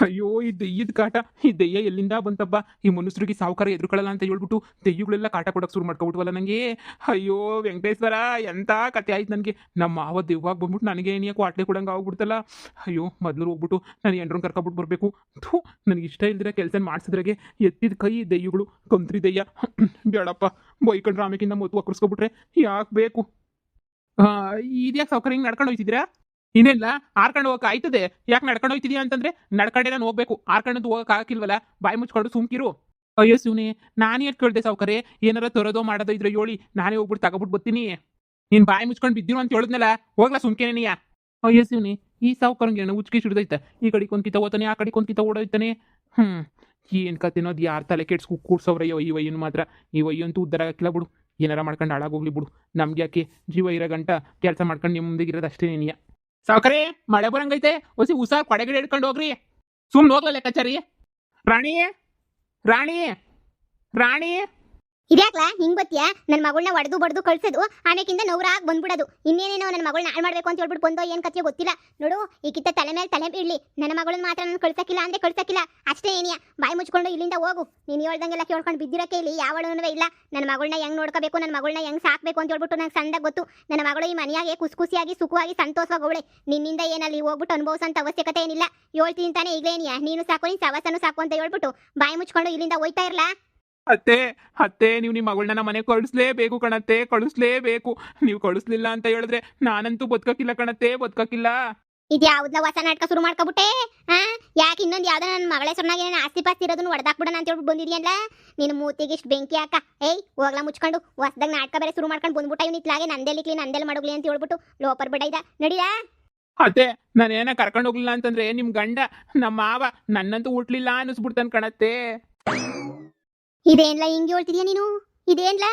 ಅಯ್ಯೋ ಈ ದೆಯ್ಯದ ಕಾಟ. ಈ ದೆಯ್ಯ ಎಲ್ಲಿಂದ ಬಂತಬ್ಬ? ಈ ಮನುಷ್ಯರಿಗೆ ಸಾವುಕಾರ ಎದುರುಕೊಳ್ಳಲ್ಲ ಅಂತ ಹೇಳ್ಬಿಟ್ಟು ದೆಯ್ಯಗಳೆಲ್ಲ ಕಾಟ ಕೊಡಕ್ಕೆ ಶುರು ಮಾಡ್ಕೊಬಿಟ್ವಲ್ಲ ನನಗೆ. ಅಯ್ಯೋ ವೆಂಕಟೇಶ್ವರ, ಎಂತ ಕತೆ ಆಯ್ತು ನನಗೆ. ನಮ್ಮ ಮಾವ ದೆವ್ವಾಗ ಬಂದ್ಬಿಟ್ಟು ನನಗೆ ಏನಿಯಕ್ಕೂ ಆಟ್ಲೆ ಕೊಡಂಗೆ ಆಗ್ಬಿಡ್ತಲ್ಲ. ಅಯ್ಯೋ ಮೊದಲು ಹೋಗ್ಬಿಟ್ಟು ನಾನು ಎಂಡ್ರನ್ನ ಕರ್ಕೊಬಿಟ್ಟು ಬರಬೇಕು. ಥೂ, ನನಗೆ ಇಷ್ಟ ಇಲ್ದಿರ ಕೆಲಸ ಮಾಡಿಸಿದ್ರಾಗೆ ಎತ್ತಿದ ಕೈ ದೆಯ್ಯಗಳು, ಕಂತ್ರಿ ದೆಯ್ಯ. ಬೇಡಪ್ಪ, ಬೈಕೊಂಡ್ರೆ ಆಮೇಕಿಂದ ಮೊತ್ತು ಒಕ್ಕರ್ಸ್ಕೊಬಿಟ್ರೆ ಯಾಕೆ ಬೇಕು? ಇದ್ಯಾಕೆ ಸಾವುಕಾರ ಹಿಂಗೆ ನಡ್ಕೊಂಡು ಹೋಯ್ತಿದ್ದೀರಾ? ಇನ್ನೇನಿಲ್ಲ, ಆರ್ಕೊಂಡು ಹೋಗಕ್ಕೆ ಆಯ್ತದೆ. ಯಾಕೆ ನಡ್ಕೊಂಡು ಹೋಗ್ತಿದ್ಯಾ ಅಂತಂದ್ರೆ ನಡ್ಕೊಂಡೇ ನಾನು ಹೋಗ್ಬೇಕು. ಆರ್ಕೊಂಡು ಹೋಗಕ್ಕೆ ಹಾಕಿಲ್ವಲ್ಲ, ಬಾಯಿ ಮುಚ್ಕೊಂಡು ಸುಮ್ಕಿರು. ಅಯ್ಯೋ ಶಿವನೇ, ನಾನು ಏನು ಕೇಳ್ದೆ ಸಾವುಕಾರೆ? ಏನಾರ ತರೋದೋ ಮಾಡೋದೋ ಇದ್ರೆ ಹೇಳಿ, ನಾನೇ ಹೋಗ್ಬಿಟ್ಟು ತಗೊಬಿಟ್ಟು ಬರ್ತೀನಿ. ನೀನು ಬಾಯಿ ಮುಚ್ಕೊಂಡು ಬಿದ್ದಿರು ಅಂತ ಹೇಳಿದ್ನಲ್ಲ, ಹೋಗ್ಲಾ ಸುಮ್ಕೇನೆ ನೀಯ. ಅಯ್ಯೋ ಶಿವನೇ, ಈ ಸಾವುಕಾರಂಗೆ ಏನೋ ಉಚ್ಕಿ ಹಿಡ್ದೈತೆ. ಈ ಕಡೆಗೆ ಒಂದು ಕಿತ ಓತಾನೆ, ಆ ಕಡೆಗೆ ಒಂದು ಕಿತ ಓಡೋಯ್ತಾನೆ. ಏನು ಕತೆನೋ ಅದು, ಯಾರು ತಲೆ ಕೆಡ್ಸ್ಕೊ ಕೂಡ್ಸವ್ರಯ್ಯೋ ಈ ವಯ್ಯನ ಮಾತ್ರ. ಈ ವಯ್ಯಂತೂ ಉದ್ದಾರ ಹಾಕಿಲ್ಲ ಬಿಡು. ಏನಾರ ಮಾಡ್ಕೊಂಡು ಹಾಳಾಗೋಗ್ಲಿ ಬಿಡು. ನಮ್ಗೆ ಯಾಕೆ, ಜೀವ ಇರೋ ಗಂಟ ಕೆಲಸ ಮಾಡ್ಕೊಂಡು ನಿಮ್ಮದಿಗಿರೋದು ಅಷ್ಟೇ ನೀಯ. ಸಾವುಕಾರೆ, ಮಳೆ ಬರಂಗೈತೆ, ಹೊಸಿ ಹುಷಾರ್ ಕೊಡೆಗಡೆ ಹಿಡ್ಕೊಂಡು ಹೋಗ್ರಿ. ಸುಮ್ನೆ ಹೋಗ್ಲ ಲೆಕ್ಕಾಚಾರಿ. ರಾಣಿ, ರಾಣಿ, ರಾಣಿ. ಇದ್ಯಾಕ್ಲಾ ಹಿಂಗ್ ಬತ್ತಿಯಾ? ನನ್ನ ಮಗಳನ್ನ ಒಡೆದು ಬಡ್ದು ಕಳ್ಸೋದು, ಆಮೇಕಿಂದ ನವರಾಗ್ ಬಂದ್ಬಿಡೋದು. ಇನ್ನೇನೇನೋ ನನ್ನ ಮಗಳನ್ನ ಹಾಳು ಮಾಡ್ಬೇಕು ಅಂತ ಹೇಳ್ಬಿಟ್ಟು ಬಂದೋ ಏನ್ ಕಥೆ ಗೊತ್ತಿಲ್ಲ. ನೋಡು, ಈ ಕಿತ್ತ ತಲೆ ಮೇಲೆ ತಲೆ ಇಡ್ಲಿ. ನನ್ನ ಮಗಳನ್ನ ಮಾತ್ರ ನಾನು ಕಳ್ಸಕ್ಕಿಲ್ಲ ಅಂದ್ರೆ ಕಳ್ಸಕ್ಕಿಲ್ಲ ಅಷ್ಟೇ. ಏನಿಯಾ, ಬಾಯಿ ಮುಚ್ಕೊಂಡು ಇಲ್ಲಿಂದ ಹೋಗು. ನೀನು ಹೇಳ್ದಂಗೆಲ್ಲ ಕೇಳ್ಕೊಂಡು ಬಿದ್ದಿರಕ್ಕೆ ಇಲ್ಲಿ ಯಾವಳೂ ಇಲ್ಲ. ನನ್ನ ಮಗಳನ್ನ ಹೆಂಗ್ ನೋಡ್ಕೋಬೇಕು, ನನ್ನ ಮಗಳನ್ನ ಹೆಂಗ್ ಸಾಕ್ಬೇಕು ಅಂತ ಹೇಳ್ಬಿಟ್ಟು ನಂಗೆ ಸಂದಾಗ ಗೊತ್ತು. ನನ್ನ ಮಗಳು ಈ ಮನೆಯಾಗೆ ಖುಷಿಯಾಗಿ ಸುಖವಾಗಿ ಸಂತೋಷವಾಗವಳೆ. ನಿನ್ನಿಂದ ಏನಲ್ಲಿ ಹೋಗ್ಬಿಟ್ಟು ಅನುಭವಿಸೋಂಥ ಅವಶ್ಯಕತೆ ಏನಿಲ್ಲ. ಹೇಳ್ತೀನಿ ತಾನೇ ಈಗಲೇ ಏನಿಯಾ, ನೀನು ಸಾಕು, ನೀನು ಸವಸನು ಸಾಕು ಅಂತ ಹೇಳ್ಬಿಟ್ಟು ಬಾಯಿ ಮುಚ್ಕೊಂಡು ಇಲ್ಲಿಂದ ಹೋಯ್ತಾ ಇರಲಾ. ಅತ್ತೆ, ಅತ್ತೆ, ನೀವು ನಿಮ್ಮ ಮಗಳನ್ನ ನಮ್ಮ ಮನೆ ಕಳಿಸ್ಲೇಬೇಕು ಕಣತ್ತೆ, ಕಳಿಸ್ಲೇಬೇಕು. ನೀವು ಕಳಿಸ್ಲಿಲ್ಲ ಅಂತ ಹೇಳಿದ್ರೆ ನಾನಂತೂ ಬದುಕಕ್ಕಿಲ್ಲ ಕಣತ್ತೆ, ಬದುಕಕ್ಕಿಲ್ಲ. ಇದ್ಯಾವ್ದನ್ನ ಹೊಸ ನಾಟಕ ಶುರು ಮಾಡ್ಕೊಬಿಟ್ಟೆ? ಯಾಕೆ ಇನ್ನೊಂದು ಯಾವ್ದೋ ನನ್ನ ಮಗಳ ಹೆಸರಿನಾಗ ಏನ ಆಸ್ತಿ ಪಾಸ್ತಿ ಇರೋದನ್ನ ಹೊಡೆದಾಕ್ಬಿಡೋಣ ಅಂತ ಹೇಳ್ಬಿಟ್ಟು ಬಂದಿದ್ಯಲ್ಲ. ನೀನು ಮೂತಿಗೆ ಇಷ್ಟು ಬೆಂಕಿ ಹಾಕ. ಏಯ್ ಹೋಗ್ಲಾ ಮುಚ್ಕೊಂಡು, ಹೊಸದಾಗ ನಾಟಕ ಬೇರೆ ಶುರು ಮಾಡ್ಕೊಂಡು ಬಂದ್ಬಿಟ್ಟ. ಇವ್ನು ಇತ್ಲಾಗೆ ನಂದೆಲಿಕ್ಲಿ ನಂದೆಲ್ ಮಾಡೋಗ್ಲಿ ಅಂತ ಹೇಳ್ಬಿಟ್ಟು ಲೋಪರ್ ಬಿಡ ಇದ ನಡಿಯಾ. ಅತ್ತೆ, ನಾನೇನ ಕರ್ಕೊಂಡು ಹೋಗ್ಲಿಲ್ಲ ಅಂತಂದ್ರೆ ನಿಮ್ ಗಂಡ, ನಮ್ಮ ಮಾವ ನನ್ನಂತೂ ಹುಟ್ಲಿಲ್ಲ ಅನ್ನಿಸ್ಬಿಡ್ತಾನೆ ಕಣತ್ತೆ. ಇದೇನ್ಲ ಹಿಂಗೆ ಹೇಳ್ತಿದ್ಯಾ ನೀನು? ಇದೇನ್ಲ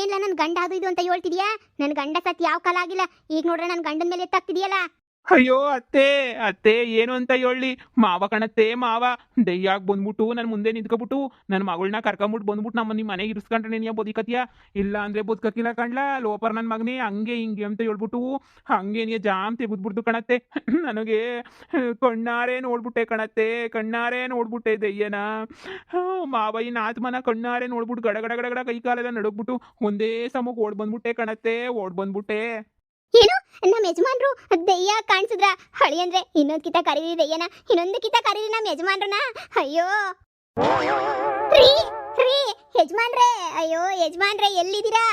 ಏನ್ಲ ನನ್ನ ಗಂಡ ಅದು ಇದು ಅಂತ ಹೇಳ್ತಿದ್ಯಾ? ನನ್ನ ಗಂಡ ಸತ್ ಯಾವ ಕಾಲ ಆಗಿಲ್ಲ. ಈಗ ನೋಡ್ರೆ ನನ್ನ ಗಂಡನ ಮೇಲೆ ಎತ್ತಾಗ್ತಿದ್ಯಲ್ಲ. ಅಯ್ಯೋ ಅತ್ತೆ, ಅತ್ತೆ, ಏನು ಅಂತ ಹೇಳಿ, ಮಾವ ಕಣತ್ತೆ, ಮಾವ ದಯ್ಯಾಗ ಬಂದ್ಬಿಟ್ಟು ನನ್ನ ಮುಂದೆ ನಿಂತ್ಕೊಬಿಟ್ಟು ನನ್ನ ಮಗಳನ್ನ ಕರ್ಕೊಂಬಿಟ್ಟು ಬಂದ್ಬಿಟ್ಟು ನಿಮ್ಮ ಮನೆಗೆ ಇರಿಸ್ಕೊಂಡ್ರೆ ನೀನು ಬದುಕತಿಯಾ? ಇಲ್ಲ ಅಂದ್ರೆ ಬದುಕಕ್ಕಿಲ್ಲ ಕಣ್ಲ, ಲೋಪರ್ ನನ್ನ ಮಗನೇ, ಹಂಗೆ ಹಿಂಗೆ ಅಂತ ಹೇಳ್ಬಿಟ್ಟು ಹಂಗೆ ನೀ ಜಾಮ್ ತೆಗೆದ್ಬಿಡ್ತು ಕಣತ್ತೆ. ನನಗೆ ಕಣ್ಣಾರೆ ನೋಡ್ಬಿಟ್ಟೆ ಕಣತ್ತೆ, ಕಣ್ಣಾರೆ ನೋಡ್ಬಿಟ್ಟೆ ದಯ್ಯನ. ಮಾವ ಇನ್ನು ಆತ್ಮನ ಕಣ್ಣಾರೆ ನೋಡ್ಬಿಟ್ಟು ಗಡ ಗಡ ಗಡ ಗಡ ಕೈ ಕಾಲೆಲ್ಲ ನಡಗ್ಬಿಟ್ಟು ಒಂದೇ ಸಮಕ್ಕೆ ಓಡ್ ಬಂದ್ಬಿಟ್ಟೆ ಕಣತ್ತೆ, ಓಡ್ ಬಂದ್ಬಿಟ್ಟೆ. ಏನು, ನಮ್ಮ ಯಜಮಾನ್ರು ದೆಯ್ಯ ಕಾಣಿಸಿದ್ರ? ಹಳಿ ಅಂದ್ರೆ ಇನ್ನೊಂದ್ ಕಿತ ಕರೀರಿ ದೆಯ್ಯನ, ಇನ್ನೊಂದು ಕಿತ ಕರೀರಿ ನಮ್ಮ ಯಜಮಾನ್ರನ್ನ. ಅಯ್ಯೋ ರೀ, ರೀ ಯಜಮಾನ್ರೆ, ಅಯ್ಯೋ ಯಜಮಾನ್ರೆ ಎಲ್ಲಿದ್ದೀರಾ?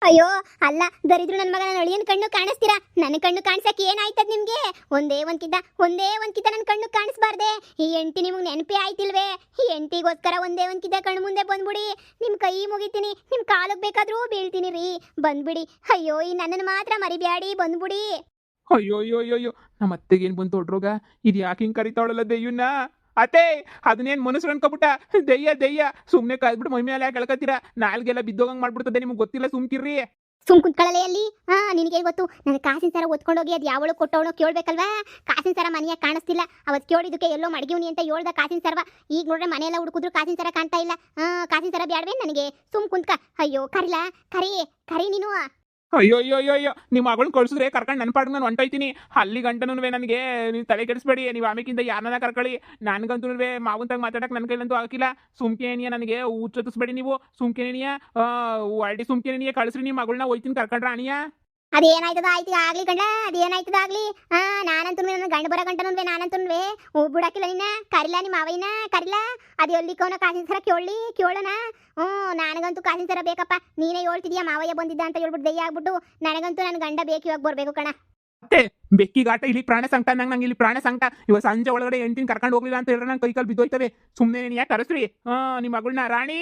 ಅಯ್ಯೋ ಅಲ್ಲ, ದರಿದ್ರು ನನ್ನ ಮಗ, ನನ್ನ ಅಳಿಯನ್ ಕಣ್ಣು ಕಾಣಿಸ್ತೀರಾ? ನನ್ನ ಕಣ್ಣು ಕಾಣಿಸಕ್ಕೆ ಏನಾಯ್ತದ ನಿಮ್ಗೆ? ಒಂದೇ ಒಂದ್ ಕಿತ ನನ್ನ ಕಣ್ಣು ಕಾಣಿಸ್ಬಾರ್ದೆ? ಈ ಎಂಟಿ ನಿಮ್ಗೆ ನೆನಪಿ ಆಯ್ತಿಲ್ವೇ? ಈ ಎಂಟಿಗೋಸ್ಕರ ಒಂದೇ ಒಂದ್ ಕಿತ ಕಣ್ಣು ಮುಂದೆ ಬಂದ್ಬಿಡಿ. ನಿಮ್ ಕೈ ಮುಗಿತೀನಿ, ನಿಮ್ ಕಾಲಕ್ಕೆ ಬೇಕಾದ್ರೂ ಬೀಳ್ತೀನಿ ರೀ, ಬಂದ್ಬಿಡಿ. ಅಯ್ಯೋ ಈ ನನ್ನನ್ನು ಮಾತ್ರ ಮರಿಬ್ಯಾಡಿ, ಬಂದ್ಬಿಡಿ. ಅಯ್ಯೋ ಅಯ್ಯೋ ಅಯ್ಯೋ ಅಯ್ಯೋ, ನಮ್ಮ ಅತ್ತೆಗೆ ಏನು ಬಂತು ದೊಡ್ಡರೋಗ? ಇದು ಯಾಕೆ ಹಿಂಗೆ ಕರಿತಾವಳಲ್ಲ ದೆಯ್ಯನ್ನ? ಅತ್ತೆ, ಅದನ್ನೇನು ಮನುಷ್ಯರು ಅನ್ಕೊಬಿಟ್ಟ? ದೆಯ್ಯ ದೆಯ್ಯ, ಸುಮ್ಮನೆ ಕಾಯ್ಬಿಟ್ಟು ಮೈ ಮೇಲೆ ಯಾಕೆ ಎಳ್ಕತ್ತೀರಾ? ನಾಲ್ಗೆಲ್ಲ ಬಿದ್ದೋಗಂಗೆ ಮಾಡ್ಬಿಡ್ತದೆ, ನಿಮ್ಗೆ ಗೊತ್ತಿಲ್ಲ, ಸುಮ್ಕಿರ್ರಿ. ಸುಮ್ ಕುಂತ್ಕೊಳ್ಳಲೆ ಅಲ್ಲಿ. ನಿನಗೆ ಗೊತ್ತು, ನನ್ನ ಕಾಸಿನ ಸರ ಒತ್ಕೊಂಡೋಗಿ ಅದು ಯಾವಳು ಕೊಟ್ಟವಳು ಕೇಳ್ಬೇಕಲ್ವಾ? ಕಾಸಿನ ಸರ ಮನೆಯಾಗ ಕಾಣಿಸ್ತಿಲ್ಲ. ಅವತ್ತು ಕೇಳಿದಕ್ಕೆ ಎಲ್ಲೋ ಮಡಗಿವ್ನಿ ಅಂತ ಹೇಳ್ದ ಕಾಸಿನ ಸರ್ವ. ಈಗ ನೋಡ್ರೆ ಮನೆಯೆಲ್ಲ ಹುಡುಕಿದ್ರು ಕಾಸಿನ ಸರ ಕಾಣ್ತಾ ಇಲ್ಲ. ಕಾಸಿನ ಸರ ಬ್ಯಾಡ್ವೇ ನನಗೆ? ಸುಮ್ ಕುಂತ್ಕ. ಅಯ್ಯೋ ಕರಿಲಾ, ಕರಿ ನೀನು. ಅಯ್ಯೋ ಅಯ್ಯೋ ಅಯ್ಯೋ ಅಯ್ಯೋ, ನಿಮ್ಮ ಮಗಳನ್ನ ಕಳ್ಸಿದ್ರೆ ಕರ್ಕೊಂಡು ನನ್ನ ಪಾಡಿಗೆ ನಾನು ಹೊಂಟೋಯ್ತೀನಿ. ಅಲ್ಲಿ ಗಂಟನೂ ನನಗೆ ನೀವು ತಲೆ ಕೆಡಿಸ್ಬೇಡಿ. ನೀವು ಆಮೇಕಿಂದ ಯಾರನ್ನ ಕರ್ಕೊಳ್ಳಿ, ನನಗಂತೂ ಮಾವಂತಾಗ ಮಾತಾಡಕ್ಕೆ ನನ್ನ ಕೈಲಂತೂ ಹಾಕಿಲ್ಲ. ಸುಮ್ಕೇನಿಯ, ನನಗೆ ಹುಚ್ಚತ್ತಿಸ್ಬೇಡಿ ನೀವು. ಸುಮ್ಕೇನಿಯ, ಒಳ್ಳೆ ಸುಮ್ಕೇನಿಯ, ಕಳಿಸ್ರಿ ನಿಮ್ಮ ಮಗಳನ್ನ, ಹೋಯ್ತೀನಿ ಕರ್ಕೊಂಡ್ರ ಅಣಿಯ. ಅದೇನಾಯ್ತದ ಆಯ್ತು ಆಗ್ಲಿ ಗಂಡ, ಅದೇನಾಯ್ತದ ಆಗ್ಲಿ. ನಾನಂತೂ ನನ್ನ ಗಂಡ ಬರೋ ಗಂಟನೂ ನಾನಂತೂ ಬಿಡಾಕಿಲ್ಲ. ನಿನ್ನ ಕರಿಲ್ಲ, ನಿಮ್ಮ ಮಾವಯ್ಯನ ಕರಿಲ್ಲ. ಅದು ಎಲ್ಲಿಕೋನ ಕಾಸಿನ ಸರ ಕೇಳೋಣ. ನನಗಂತೂ ಕಾಸಿನ ಸರ ಬೇಕಪ್ಪ. ನೀನೇ ಹೇಳ್ತಿದ್ಯಾ ಮಾವಯ್ಯ ಬಂದಿದ್ದ ಅಂತ ಹೇಳ್ಬಿಟ್ಟು ದೆಯ್ಯ ಆಗ್ಬಿಟ್ಟು. ನನಗಂತೂ ನನ್ನ ಗಂಡ ಬೇಕು, ಇವಾಗ ಬರ್ಬೇಕು ಕಣ. ಮತ್ತೆ ಬೆಕ್ಕಿಗಾಟ, ಇಲ್ಲಿ ಪ್ರಾಣ ಸಂಕಟ. ನಂಗೆ ಇಲ್ಲಿ ಪ್ರಾಣ ಸಂಕಟ. ಇವಾಗ ಸಂಜೆ ಒಳಗಡೆ ಹೆಂಡ್ತಿನ ಕರ್ಕೊಂಡು ಹೋಗ್ಲಿಲ್ಲ ಅಂತ ಹೇಳಿದ್ರೆ ನಂಗೆ ಕೈಕಾಲು ಬಿದ್ದೋಯ್ತವೆ. ಸುಮ್ಮನೆ ನೀನು ಯಾಕೆ ಕರೆಸ್ರಿ ನಿಮ್ಮ ಮಗಳನ್ನ? ರಾಣಿ,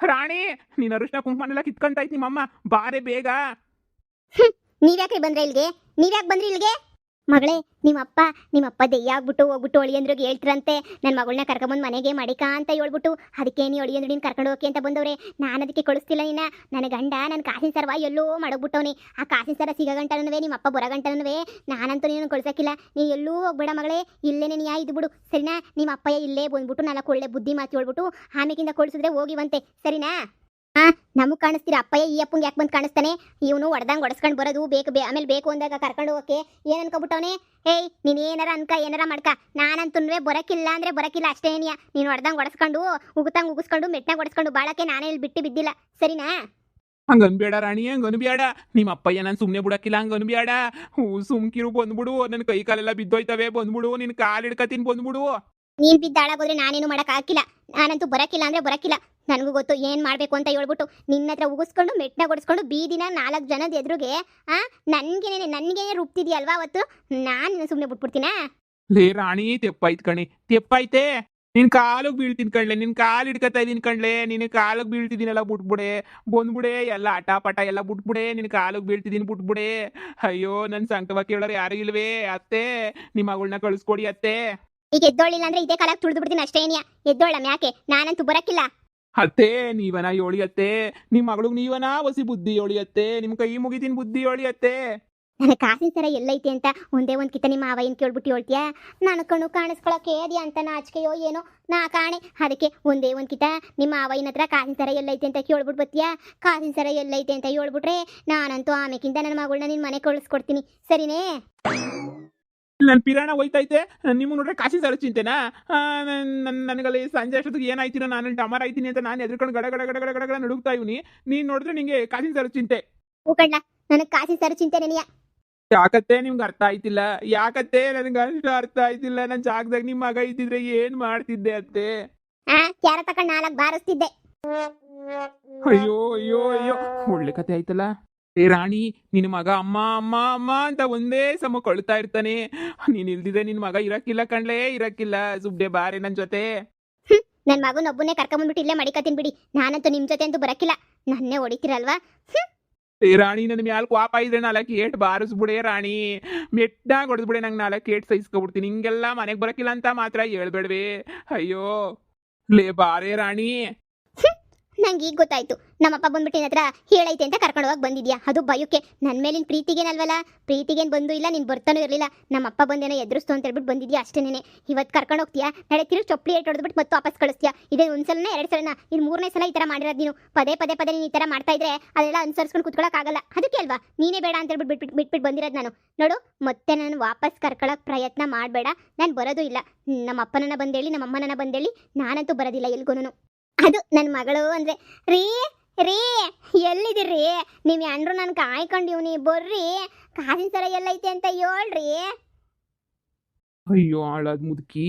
ರಾಣಿ, ನೀನು ಅರಿಶಿನ ಕುಂಕುಮನೆಲ್ಲ ಕಿತ್ಕೊಂತಾಯ್ತು ನಿಮ್ಮಮ್ಮ, ಬಾರೆ ಬೇಗ. ನೀವ್ಯಾಕೆ ಬಂದ್ರೆ ಇಲ್ಲಿಗೆ? ನೀವ್ಯಾಕೆ ಬಂದ್ರಿ ಇಲ್ಲಿಗೆ? ಮಗಳೇ, ನಿಮ್ಮಪ್ಪ ದೆಯ್ಯ ಆಗ್ಬಿಟ್ಟು ಹೋಗ್ಬಿಟ್ಟು ಒಳಿಯಂದ್ರಿಗೆ ಹೇಳ್ತಿರಂತೆ ನನ್ನ ಮಗಳನ್ನ ಕರ್ಕೊಂಬಂದು ಮನೆಗೆ ಮಡಿಕ ಅಂತ ಹೇಳ್ಬಿಟ್ಟು. ಅದಕ್ಕೆ ನೀ ಒಳಿಯಂದ್ರು ನೀನು ಕರ್ಕೊಂಡು ಹೋಗಿ ಅಂತ ಬಂದವ್ರೆ. ನಾನು ಅದಕ್ಕೆ ಕಳಿಸ್ತಿಲ್ಲ ನಿನ್ನ. ನನ್ನ ಗಂಡ ನನ್ನ ಕಾಸಿನ ಸರ್ವ ಎಲ್ಲೋ ಮಡಗ್ಬಿಟ್ಟವನಿ. ಆ ಕಾಸಿನ ಸರ ಸಿಗೋ ಗಂಟನೂ ನಿಮ್ಮಪ್ಪ ಬರೋ ಗಂಟನೂ ನಾನಂತೂ ನೀನು ಕಳ್ಸಕ್ಕಿಲ್ಲ. ನೀ ಎಲ್ಲೂ ಹೋಗ್ಬೇಡ ಮಗಳೇ, ಇಲ್ಲೇನೆ ನೀ ಇದು ಬಿಡು, ಸರಿನಾ? ನಿಮ್ಮ ಅಪ್ಪಯ್ಯ ಇಲ್ಲೇ ಬಂದ್ಬಿಟ್ಟು ನಾಲ್ಕು ಒಳ್ಳೆ ಬುದ್ಧಿ ಮಾತು ಹೇಳ್ಬಿಟ್ಟು ಆಮೇಕಿಂದ ಕಳಿಸಿದ್ರೆ ಹೋಗಿವಂತೆ, ಸರಿನಾ? ನಮಗ್ ಕಾಣಿಸ್ತೀರ ಅಪ್ಪಯ್ಯ ಈ ಅಪ್ಪಂಗೆ ಯಾಕೆ ಬಂದು ಕಾಣಿಸ್ತಾನೆ ಇವನು ಹೊಡೆದಂಗೆ ಹೊಡೆಸ್ಕೊಂಡು ಬರೋದು ಆಮೇಲೆ ಬೇಕು ಅಂದಾಗ ಕರ್ಕೊಂಡು ಹೋಗಕ್ಕೆ ಏನ್ ಅನ್ಕೊಬಿಟ್ಟವನೆ ಏಯ್ ನೀನ್ ಏನಾರ ಅನ್ಕ ಏನಾರ ಮಾಡ್ಕ ನಾನಂತುನ್ವೆ ಬರಕಿಲ್ಲ ಅಂದ್ರೆ ಬರಕಿಲ್ಲ ಅಷ್ಟೇ ನೀನು ಹೊಡೆದಂಗೆ ಹೊಡೆಸ್ಕೊಂಡು ಉಗಿಸ್ಕೊಂಡು ಮೆಟ್ನಾಗ ಹೊಡೆಸ್ಕೊಂಡು ಬಾಳಕ್ಕೆ ನಾನೇ ಇಲ್ಲಿ ಬಿಟ್ಟು ಬಿದ್ದಿಲ್ಲ ಸರಿನಾ ಹಂಗ ಅನ್ಬೇಡ ರಾಣಿ, ಹಂಗ ಅನ್ಬೇಡ. ನಿಮ್ಮ ಅಪ್ಪಯ್ಯ ನಾನು ಸುಮ್ಮನೆ ಬಿಡಕ್ಕಿಲ್ಲ, ಹಂಗ ಅನ್ಬೇಡ. ಸುಮ್ಕಿರು, ಬಂದ್ಬಿಡು. ನನ್ನ ಕೈ ಕಾಲೆಲ್ಲ ಬಿದ್ದೋಯ್ತವೆ, ಬಂದ್ಬಿಡು. ನಿನ್ ಕಾಲ್ ಹಿಡ್ಕತೀನಿ, ಬಂದ್ಬಿಡು. ನೀನ್ ಬಿದ್ದಾಳಾಗೋದ್ರೆ ನಾನೇನು ಮಾಡಕ್ ಹಾಕಿಲ್ಲ. ನಾನಂತೂ ಬರಕಿಲ್ಲ ಅಂದ್ರೆ ಬರಕಿಲ್ಲ. ನನಗೂ ಗೊತ್ತು ಏನ್ ಮಾಡ್ಬೇಕು ಅಂತ ಹೇಳ್ಬಿಟ್ಟು ನಿನ್ನ ಹತ್ರ ಉಗಿಸ್ಕೊಂಡು ಮೆಟ್ನ ಹೊಡಿಸ್ಕೊಂಡು ಬೀದಿನ 4 ಜನದ ಎದುರುಗೆ ನನ್ಗೇನೆ ರುಬ್ತಿದ್ಯಲ್ವಾ ಅವತ್ತು. ನಾನು ಸುಮ್ಮನೆ ಬಿಟ್ಬಿಡ್ತೀನ. ಲೇ ರಾಣಿ, ತೆಪ್ಪಾಯ್ತು ಕಣೆ, ತೆಪ್ಪಾಯ್ತೆ. ನಿನ್ ಕಾಲಿಗೆ ಬೀಳ್ತೀನಿ ಕಣ್ಲೆ, ನಿನ್ ಕಾಲ್ ಹಿಡ್ಕತಾ ಇದೀನಿ ಕಣ್ಲೆ. ನಿನ್ ಕಾಲಿಗೆ ಬೀಳ್ತಿದ್ದೀನಲ್ಲ, ಬಿಟ್ಬಿಡೆ. ಬಂದ್ಬಿಡೆ, ಎಲ್ಲ ಆಟ ಪಾಠ ಎಲ್ಲ ಬಿಟ್ಬಿಡೆ. ನಿನ್ ಕಾಲಿಗೆ ಬೀಳ್ತಿದ್ದೀನಿ, ಬಿಟ್ಬಿಡೆ. ಅಯ್ಯೋ, ನನ್ ಸಂಕವ ಕೇಳೋರು ಯಾರು ಇಲ್ವೇ? ಅತ್ತೆ, ನಿಮ್ಮ ಮಗಳನ್ನ ಕಳಿಸ್ಕೊಡಿ ಅತ್ತೆ. ಈಗ ಎದ್ದೋಳಿಲ್ಲ ಅಂದ್ರೆ ಇದೇ ಕಾಲಕ್ಕೆ ತುಳಿದು ಬಿಡ್ತೀನಿ ಅಷ್ಟೇ. ಎದ್ದೋಳಮ್ ಯಾಕೆ? ನಾನಂತೂ ಬರಕಿಲ್ಲ. ಅತ್ತೆ, ನೀವನ ಯೋಳಿ ಅತ್ತೆ. ನಿಮ್ ಮಗಳಿಗೆ ನೀವನ ಹೊಸಿ ಬುದ್ಧಿ ಯೋಳಿ ಅತ್ತೆ. ನಿಮ್ ಕೈ ಮುಗಿತೀನಿ, ಬುದ್ಧಿ ಯೋಳಿ ಅತ್ತೆ. ನನ್ನ ಕಾಸಿನ ಸರ ಎಲ್ಲೈತೆ ಅಂತ ಒಂದೇ ಒಂದ್ ಕಿತ್ತ ನಿಮ್ಮ ಮಾವ ಏನ್ ಕೇಳ್ಬಿಟ್ಟು ಹೇಳ್ತೀಯಾ? ನಾನು ಕಣ್ಣು ಕಾಣಿಸ್ಕೊಳಕ್ಕೆ ಅದ್ಯಾ ಅಂತ ನಾಚಿಕೆಯೋ ಏನೋ ನಾ ಕಾಣೆ. ಅದಕ್ಕೆ ಒಂದೇ ಒಂದ್ ಕಿತ್ತ ನಿಮ್ಮ ಮಾವಯ್ಯನ ಹತ್ರ ಕಾಸಿನ ಸರ ಎಲ್ಲೈತೆ ಅಂತ ಕೇಳ್ಬಿಟ್ಟು ಬತ್ತೀಯಾ? ಕಾಸಿನ ಸರ ಎಲ್ಲೈತೆ ಅಂತ ಹೇಳ್ಬಿಟ್ರೆ ನಾನಂತೂ ಆಮೇಕಿಂದ ನನ್ನ ಮಗಳನ್ನ ನಿನ್ ಮನೆ ಕಳಿಸ್ಕೊಡ್ತೀನಿ, ಸರಿನೇ? ನನ್ ಪಿರಾಣ ಹೋಯ್ತೈತೆ. ನಿಮ್ಮ ನೋಡ್ರೆ ಕಾಸಿ ಸರ ಚಿಂತೆನಾ? ನನಗಲ್ಲಿ ಸಂಜೆ ಅಷ್ಟೊತ್ತಿಗೆ ಏನಾಯ್ತಿರೋ, ನಾನು ಡಮರ್ ಆಯ್ತೀನಿ ಅಂತ ನಾನು ಎದ್ಕೊಂಡು ಗಡ ಗಡ ಗಡ ಗಡ ಗಡ ಗಡ ನಡುಗ್ತಾ ಇವ್ನಿ. ನೀನ್ ನೋಡಿದ್ರೆ ನಿಂಗೆ ಕಾಸಿನ ಸರ ಚಿಂತೆ. ಹೂಕಣ್ಣ, ನನಗೆ ಕಾಸಿನ ಸರ ಚಿಂತೆ ನೆನೆಯ. ಯಾಕತ್ತೆ ನಿಮ್ಗೆ ಅರ್ಥ ಆಯ್ತಿಲ್ಲ? ಯಾಕತ್ತೆ ನನ್ಗೆ ಅಷ್ಟು ಅರ್ಥ ಆಯ್ತಿಲ್ಲ? ನನ್ ಜಾಗದಾಗ ನಿಮ್ ಮಗ ಇದ್ದಿದ್ರೆ ಏನ್ ಮಾಡ್ತಿದ್ದೆ ಅತ್ತೆ? ಕ್ಯಾರ ತಕೊಂಡ್ 4 ಬಾರಿಸ್ತಿದ್ದೆ. ಅಯ್ಯೋ ಅಯ್ಯೋ ಅಯ್ಯೋ, ಒಳ್ಳೆ ಕತೆ ಆಯ್ತಲ್ಲ. ಏ ರಾಣಿ, ನಿನ್ ಮಗ ಅಮ್ಮ ಅಮ್ಮ ಅಮ್ಮ ಅಂತ ಒಂದೇ ಸಮ ಕೊಳ್ತಾ ಇರ್ತಾನೆ. ನೀನ್ ಇಲ್ದಿದ್ರೆ ನಿನ್ ಮಗ ಇರಕ್ಕಿಲ್ಲ ಕಣ್ಲೆ, ಇರಕ್ಕಿಲ್ಲ. ಸುಬ್ಡೆ ಬಾರೆ ನನ್ ಜೊತೆ. ನನ್ ಮಗನೊಬ್ಬನೇ ಕರ್ಕೊಂಡ್ಬಿಟ್ಟು ಇಲ್ಲೇ ಮಡಿಕತೀನಿ ಬಿಡಿ. ನಾನಂತೂ ನಿಮ್ ಜೊತೆ ಅಂತೂ ಬರಕಿಲ್ಲ. ನನ್ನೇ ಹೊಡಿತೀರಲ್ವಾ? ಏ ರಾಣಿ, ನನ್ ಮ್ಯಾಲ್ ಕ್ವಾಪ ಇದ್ರೆ 4 ಏಟ್ ಬಾರಿಸ್ಬಿಡೆ ರಾಣಿ. ಮೆಟ್ಟಾಗ ಹೊಡೆದ್ಬಿಡೆ, ನಂಗೆ 4 ಏಟ್ ಸಹಿಸ್ಕೊಬಿಡ್ತೀನಿ. ಹಿಂಗೆಲ್ಲ ಮನೆಗ್ ಬರಕಿಲ್ಲ ಅಂತ ಮಾತ್ರ ಹೇಳ್ಬೇಡ್ವೆ. ಅಯ್ಯೋ, ಲೇ ಬಾರೆ ರಾಣಿ. ನಂಗೆ ಈಗ ಗೊತ್ತಾಯ್ತು, ನಮ್ಮಪ್ಪ ಬಂದ್ಬಿಟ್ಟು ನಿನ್ನ ಹತ್ರ ಹೇಳೈತೆ ಅಂತ ಕರ್ಕೊಂಡು ಹೋಗಿ ಬಂದಿದ್ಯಾ. ಅದು ಭಯಕ್ಕೆ. ನನ್ನ ಮೇಲಿನ ಪ್ರೀತಿಗೇನಲ್ವಲ್ಲ, ಪ್ರೀತಿಗೇನು ಬಂದು ಇಲ್ಲ, ನೀನು ಬರ್ತಾನೂ ಇರಲಿಲ್ಲ. ನಮ್ಮಪ್ಪ ಬಂದೇನೋ ಎದುರಿಸ್ತು ಅಂತ ಹೇಳ್ಬಿಟ್ಟು ಬಂದಿದ್ಯಾ ಅಷ್ಟೇನೆ. ಇವತ್ತು ಕರ್ಕೊಂಡು ಹೋಗ್ತೀಯಾ, ನಾಳೆ ತಿರುಗಿ ಚೊಪ್ಪಲಿ ಏಟ್ ಹೊಡೆದ್ಬಿಟ್ಟು ಮತ್ತೆ ವಾಪಸ್ ಕಳಿಸ್ತೀಯಾ. ಇದೇ ಒಂದ್ಸಲನ 2 ಸಲನ, ಇದು 3ನೇ ಸಲ ಈ ಥರ ಮಾಡಿರೋದು ನೀನು. ಪದೇ ಪದೇ ಪದೇ ನೀನು ಈ ಥರ ಮಾಡ್ತಾ ಇದ್ರೆ ಅದೆಲ್ಲ ಅನುಸರಿಸ್ಕೊಂಡು ಕುತ್ಕೊಳ್ಳೋಕ್ಕಾಗಲ್ಲ. ಅದಕ್ಕೆ ಅಲ್ವಾ ನೀನೇ ಬೇಡ ಅಂತ ಹೇಳ್ಬಿಟ್ಟು ಬಿಟ್ಬಿಟ್ಟು ಬಂದಿರೋದು ನಾನು. ನೋಡು, ಮತ್ತೆ ನಾನು ವಾಪಸ್ ಕರ್ಕೊಳ್ಳೋಕೆ ಪ್ರಯತ್ನ ಮಾಡಬೇಡ. ನಾನು ಬರೋದು ಇಲ್ಲ. ನಮ್ಮ ಅಪ್ಪನನ್ನ ಬಂದೇಳಿ, ನಮ್ಮ ಅಮ್ಮನನ್ನ ಬಂದೇಳಿ, ನಾನಂತೂ ಬರೋದಿಲ್ಲ ಎಲ್ಗೂನು. ಅದು ನನ್ನ ಮಗಳು ಅಂದ್ರೆ. ರೀ ರೀ, ಎಲ್ಲಿದ್ದೀರಿ? ನೀವು ಅಂಡ್ರು ನಾನು ಕಾಯ್ಕೊಂಡಿವ್ನಿ, ಬರ್ರಿ. ಕಾಸಿನ ಸರ ಎಲ್ಲೈತೆ ಅಂತ ಹೇಳ್ರಿ. ಅಯ್ಯೋ ಹಾಳಾದ್ ಮುದುಕಿ,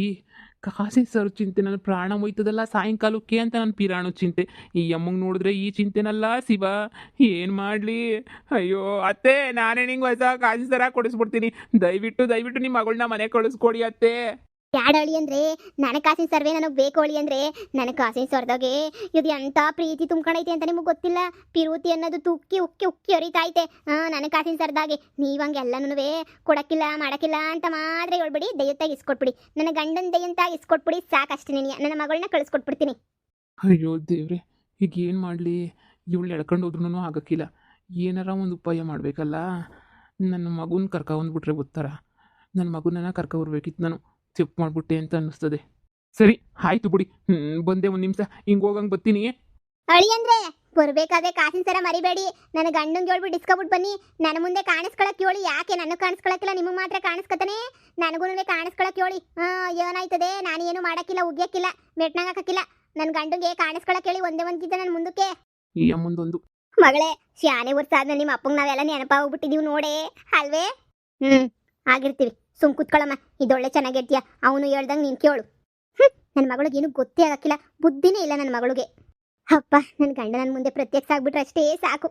ಕಾಸಿ ಸರ್ ಚಿಂತೆ ನನ್ನ ಪ್ರಾಣ ಹೋಯ್ತದಲ್ಲ ಸಾಯಂಕಾಲಕ್ಕೆ ಅಂತ ನನ್ನ ಪಿರಾಣು ಚಿಂತೆ. ಈ ಅಮ್ಮಂಗೆ ನೋಡಿದ್ರೆ ಈ ಚಿಂತೆನಲ್ಲ ಶಿವ. ಏನು ಮಾಡಲಿ? ಅಯ್ಯೋ ಅತ್ತೆ, ನಾನೇ ನಿಂಗೆ ಹೊಸ ಕಾಸಿ ಸರ ಕೊಡಿಸ್ಬಿಡ್ತೀನಿ. ದಯವಿಟ್ಟು ದಯವಿಟ್ಟು ನಿಮ್ಮ ಮಗಳನ್ನ ಮನೆ ಕಳಿಸ್ಕೊಡಿ ಅತ್ತೆ. ಯಾಡಳಿ ಅಂದ್ರೆ ನನಗೆ ಕಾಸಿನ ಸರ್ವೆ ನನಗೆ ಬೇಕು ಅಳಿ ಅಂದ್ರೆ. ನನಗೆ ಕಾಸಿನ ಸರ್ದಾಗೆ ಇದು ಎಂಥ ಪ್ರೀತಿ ತುಂಬ್ಕೊಂಡೈತೆ ಅಂತ ನಿಮಗೆ ಗೊತ್ತಿಲ್ಲ. ಪಿರುತಿ ಅನ್ನೋದು ತುಕ್ಕಿ ಉಕ್ಕಿ ಉಕ್ಕಿ ಹರಿತೈತೆ ನನಗೆ ಕಾಸಿನ ಸರ್ದಾಗೆ. ನೀವಂಗೆಲ್ಲನೂ ಕೊಡಕ್ಕಿಲ್ಲ ಮಾಡಕ್ಕಿಲ್ಲ ಅಂತ ಮಾತ್ರ ಹೇಳ್ಬಿಡಿ. ದಯ್ಯತ್ತಾಗಿ ಇಸ್ಕೊಟ್ಬಿಡಿ. ನನ್ನ ಗಂಡನ ದಯ್ಯಂತಾಗಿ ಇಸ್ಕೊಟ್ಬಿಡಿ, ಸಾಕಷ್ಟು ನೆನೆಯ. ನನ್ನ ಮಗಳನ್ನ ಕಳಿಸ್ಕೊಟ್ಬಿಡ್ತೀನಿ. ಅಯ್ಯೋ ದೇವ್ರೆ, ಈಗ ಏನು ಮಾಡಲಿ? ಇವಳು ಎಳ್ಕೊಂಡು ಹೋದ್ರೂ ಆಗಕ್ಕಿಲ್ಲ. ಏನಾರ ಒಂದು ಉಪಾಯ ಮಾಡಬೇಕಲ್ಲ. ನನ್ನ ಮಗುನ ಕರ್ಕೊಂಡ್ಬಿಟ್ರೆ ಗೊತ್ತಾರ. ನನ್ನ ಮಗುನನ್ನ ಕರ್ಕೊಬರ್ಬೇಕಿತ್ತು ನಾನು. ಚೆಕ್ ಮಾಡಿಬಿಟ್ಟೆ ಅಂತ ಅನ್ನಿಸ್ತದೆ. ಸರಿ ಆಯ್ತು ಬಿಡಿ, ಬಂದೆ 1 ನಿಮಿಷ ಹಿಂಗೆ ಹೋಗಂಗೆ ಬರ್ತೀನಿ. ಅಳಿ ಅಂದ್ರೆ ಬರ್ಬೇಕಾದ್ರೆ ಕಾಸಿನ ಸರ ಮರಿಬೇಡಿ. ನನ್ನ ಗಂಡಂಗೆ ಹೇಳ್ಬಿಟ್ಟು ಇಸ್ಕೊಬಿಟ್ಟು ಬನ್ನಿ. ನನ್ನ ಮುಂದೆ ಕಾಣಿಸ್ಕೊಳಕ್ಕೆ ಹೇಳಿ. ಯಾಕೆ ನನಗೆ ಕಾಣಿಸ್ಕೊಳಕ್ಕಿಲ್ಲ, ನಿಮಗೆ ಮಾತ್ರ ಕಾಣಿಸ್ಕೊತಾನೆ? ನನಗೂ ಕಾಣಿಸ್ಕೊಳಕ್ಕೆ ಹೇಳಿ. ಏನಾಯ್ತದೆ? ನಾನು ಏನು ಮಾಡಕ್ಕಿಲ್ಲ, ಉಗ್ಯಕ್ಕಿಲ್ಲ, ಮೆಟ್ನಾಗ ಹಾಕಕ್ಕಿಲ್ಲ. ನನ್ನ ಗಂಡಂಗೆ ಕಾಣಿಸ್ಕೊಳಕ್ಕೆ ಹೇಳಿ. ಒಂದೇ ಒಂದ್ಕಿಂತ ನನ್ನ ಮುಂದಕ್ಕೆ. ಈ ಅಮ್ಮಂದೊಂದು ಮಗಳೇ, ಶಾನೆ ವರ್ಷಾದ್ಮೇಲೆ ನಿಮ್ಮ ಅಪ್ಪಂಗೆ ನಾವೆಲ್ಲ ನೆನಪಾಗ್ಬಿಟ್ಟಿದೀವಿ ನೋಡೇ ಅಲ್ವೇ? ಆಗಿರ್ತೀವಿ. ಸುಮ್ ಕುತ್ಕೊಳ್ಳಮ್ಮ, ಇದೊಳ್ಳೆ ಚೆನ್ನಾಗಿರ್ತೀಯ. ಅವನು ಹೇಳ್ದಂಗೆ ನೀನು ಕೇಳು. ನನ್ನ ಮಗಳಿಗೆ ಏನು ಗೊತ್ತೇ ಆಗಕ್ಕಿಲ್ಲ, ಬುದ್ಧಿನೇ ಇಲ್ಲ ನನ್ನ ಮಗಳಿಗೆ. ಅಪ್ಪ, ನನ್ನ ಗಂಡ ನನ್ನ ಮುಂದೆ ಪ್ರತ್ಯಕ್ಷ ಆಗ್ಬಿಟ್ರೆ ಅಷ್ಟೇ ಸಾಕು.